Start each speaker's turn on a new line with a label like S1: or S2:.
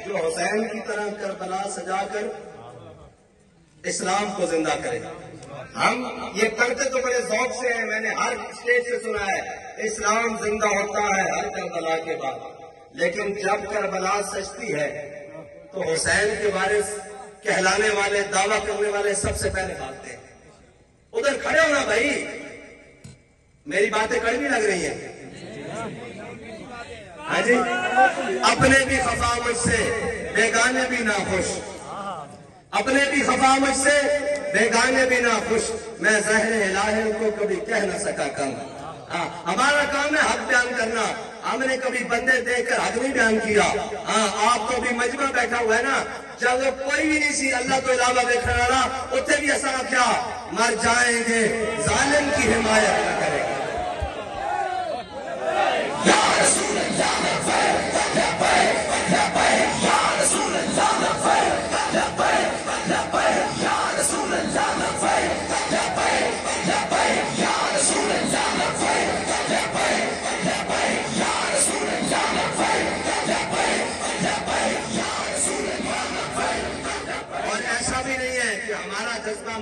S1: جو حسین کی طرح کربلا سجا کر اسلام کو زندہ کرے. ہم یہ پڑھتے تو بڑے ذوق سے ہیں, میں نے ہر اسٹیج سے سنا ہے اسلام زندہ ہوتا ہے ہر کربلا کے بعد, لیکن جب کربلا سجتی ہے تو حسین کے وارث کہلانے والے, دعویٰ کرنے والے سب سے پہلے بھاگتے ہیں. ادھر کھڑے ہونا بھائی, میری باتیں کڑوی لگ رہی ہیں. ہاں جی, اپنے بھی خفا مجھ سے بیگانے بھی نہ خوش, اپنے بھی خفا مجھ سے بیگانے بھی نہ خوش, میں زہر الہی کو کبھی کہہ نہ سکا کم. ہمارا کام ہے حق بیان کرنا, ہم نے کبھی بندے دیکھ کر حق نہیں بیان کیا. آپ کو بھی مجمع بیٹھا ہوا ہے نا, جب کوئی بھی نہیں سی اللہ تو علاوہ دیکھنے والا, اتنے بھی ایسا کیا مر جائیں گے ظالم کی حمایت نہ کریں گے. اور ایسا بھی نہیں ہے کہ ہمارا جذبہ